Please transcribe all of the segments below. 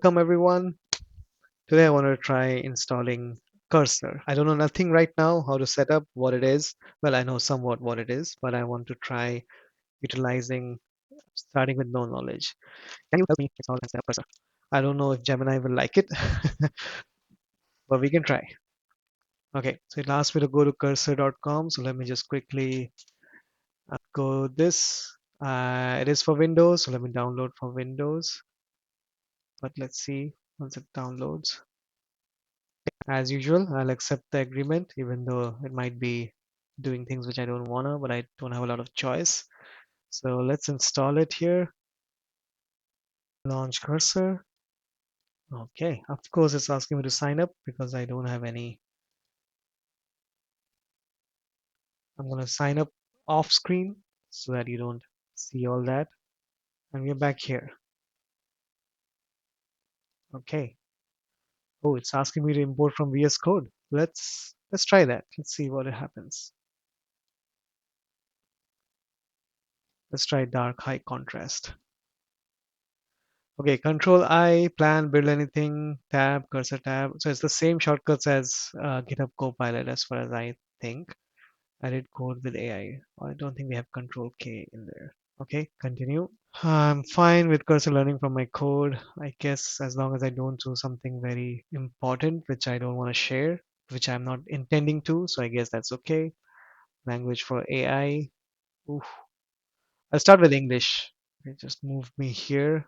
Welcome everyone. Today I want to try installing Cursor. I don't know nothing right now how to set up what it is. Well, I know somewhat what it is, but I want to try utilizing starting with no knowledge. Can you help me install and set up Cursor? I don't know if Gemini will like it, but we can try. Okay, so it asks me to go to cursor.com. So let me just quickly go this. It is for Windows, so let me download for Windows. But let's see once it downloads. As usual, I'll accept the agreement, even though it might be doing things which I don't wanna, but I don't have a lot of choice. So let's install it here. Launch cursor. Okay, of course it's asking me to sign up because I don't have any. I'm gonna sign up off screen so that you don't see all that. And we're back here. Okay. Oh, it's asking me to import from VS Code. Let's try that. Let's see what happens. Let's try dark high contrast. Okay, Control I, plan, build anything, tab, cursor tab. So it's the same shortcuts as GitHub Copilot as far as I think. Edit code with AI. I don't think we have Control K in there. Okay, continue. I'm fine with cursor learning from my code. I guess as long as I don't do something very important, which I don't want to share, which I'm not intending to. So I guess that's okay. Language for AI. Oof. I'll start with English. Okay, just move me here.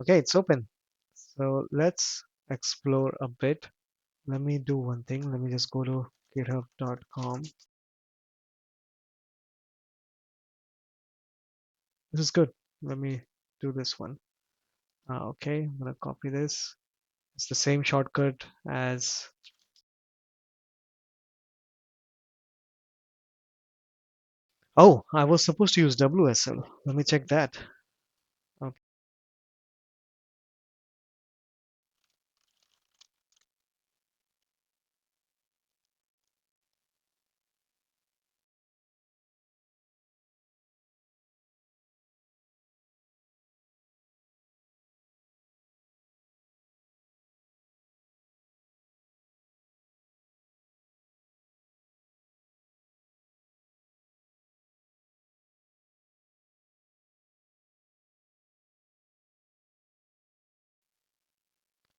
Okay, it's open. So let's explore a bit. Let me do one thing. Let me just go to github.com. This is good. Let me do this one. Okay, I'm gonna copy this. It's the same shortcut as. Oh, I was supposed to use WSL. Let me check that. Okay.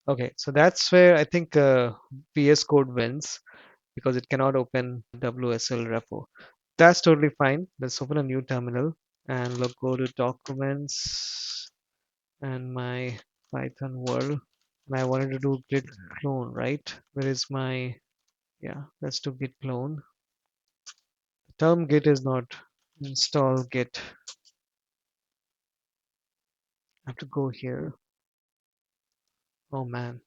Okay, so that's where I think VS Code wins because it cannot open WSL repo. That's totally fine. Let's open a new terminal and look, go to documents and my Python world. And I wanted to do git clone, right? Where is my, yeah, let's do git clone. The term git is not install git. I have to go here. Oh man.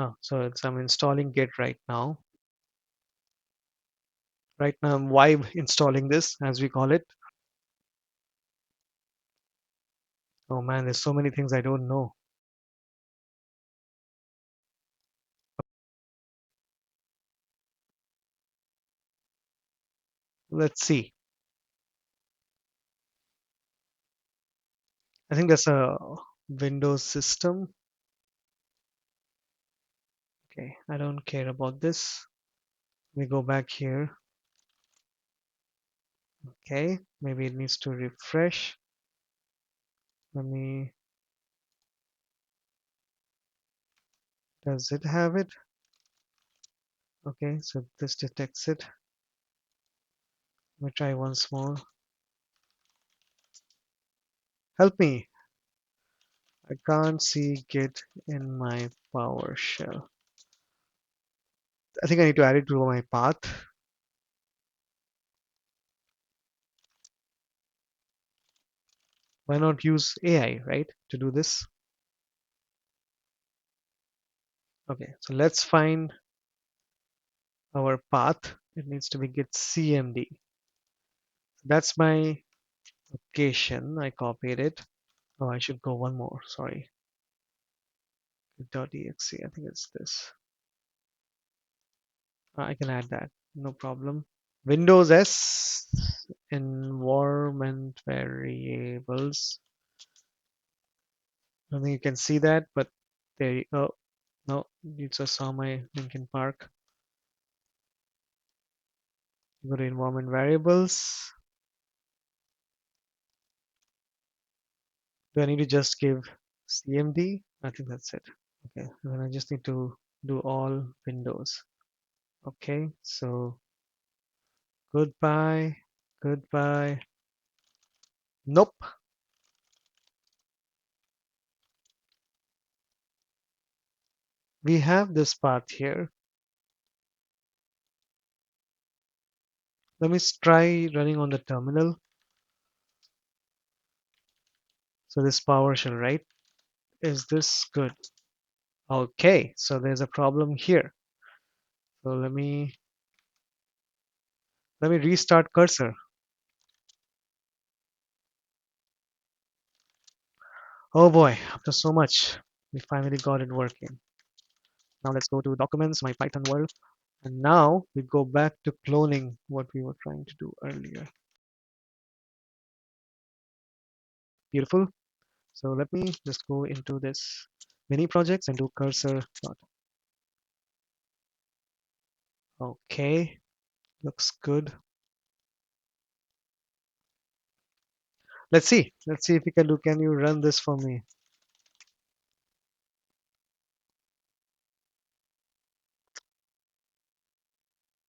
Oh, so it's I'm installing git right now. Right now I'm vibe installing this as we call it. Oh man, there's so many things I don't know. Let's see. I think that's a Windows system. Okay, I don't care about this. We go back here. Okay, maybe it needs to refresh. Let me, does it have it? Okay, so this detects it. Let me try once more. Help me. I can't see Git in my PowerShell. I think I need to add it to my path. Why not use AI, right, to do this? Okay, so let's find our path. It needs to be git cmd. That's my location. I copied it. Oh, I should go one more. Sorry. .exe. I think it's this. I can add that. No problem. Windows S environment variables. I don't think you can see that, but there you go. No, you just saw my Linkin Park. Go to environment variables. Do I need to just give CMD? I think that's it. Okay, then I just need to do all windows. Okay, so goodbye, goodbye. Nope, we have this path here. Let me try running on the terminal. So this PowerShell, right? Is this good? Okay, so there's a problem here. So let me restart cursor. Oh boy, after so much, we finally got it working. Now let's go to documents, my Python world, and now we go back to cloning what we were trying to do earlier. Beautiful. So let me just go into this mini projects and do cursor dot. Okay, looks good. Let's see. Let's see if we can do. Can you run this for me?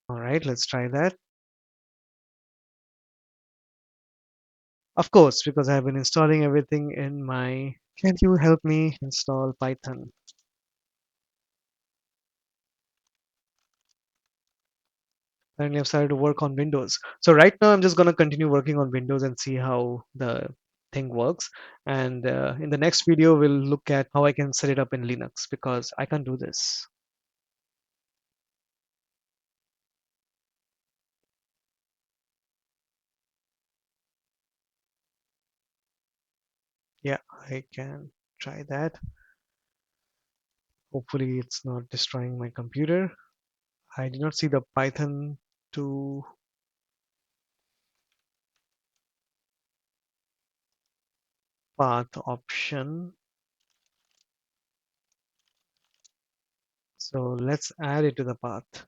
All right, let's try that. Of course, because I've been installing everything in my. Can you help me install Python? Currently, I've started to work on Windows. So right now, I'm just going to continue working on Windows and see how the thing works. And in the next video, we'll look at how I can set it up in Linux because I can't do this. Yeah, I can try that. Hopefully, it's not destroying my computer. I did not see the Python to path option. So let's add it to the path.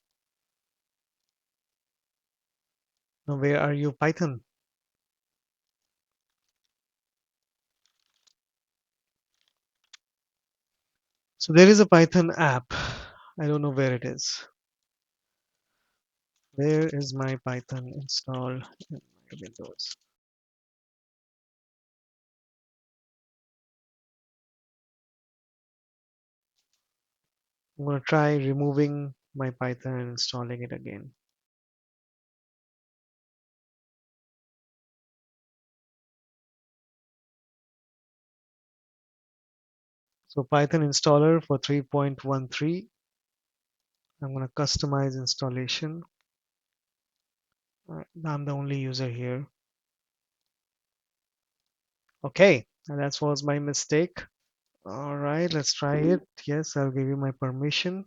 Now, where are you, Python? So there is a Python app. I don't know where it is. Where is my Python installed in my Windows? I'm going to try removing my Python and installing it again. So Python installer for 3.13. I'm going to customize installation. I'm the only user here. Okay, and that was my mistake. All right, let's try it. Yes, I'll give you my permission.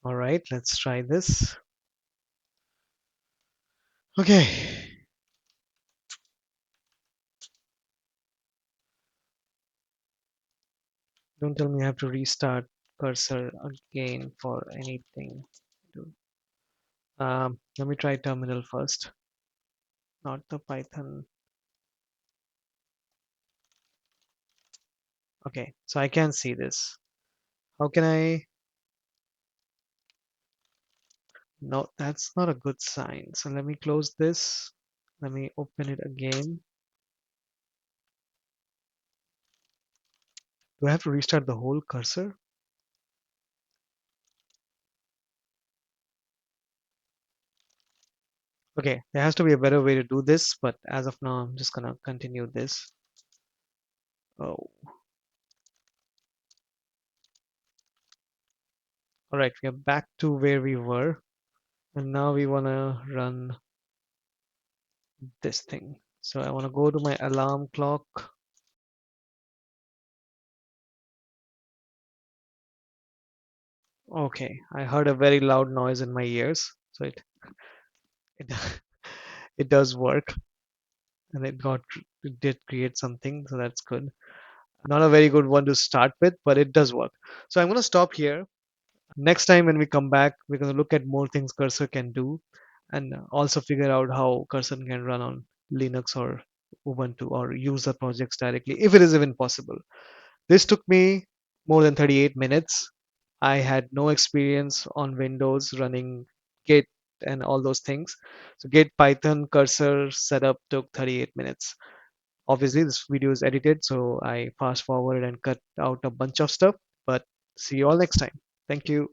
All right, let's try this. Okay, don't tell me I have to restart cursor again for anything. Let me try terminal first, not the Python. Okay, so I can see this. How can I? No, that's not a good sign. So let me close this. Let me open it again. Do I have to restart the whole cursor? Okay, there has to be a better way to do this, but as of now, I'm just gonna continue this. Oh, all right, we are back to where we were, and now we wanna run this thing. So I want to go to my alarm clock. Okay, I heard a very loud noise in my ears. So it it does work, and it did create something, so that's good. Not a very good one to start with, but it does work. So I'm going to stop here. Next time when we come back, we're going to look at more things Cursor can do and also figure out how Cursor can run on Linux or Ubuntu or user projects directly, if it is even possible. This took me more than 38 minutes. I had no experience on Windows running Git and all those things. So Git, Python, Cursor setup took 38 minutes. Obviously, this video is edited, so I fast forward and cut out a bunch of stuff. But see you all next time. Thank you.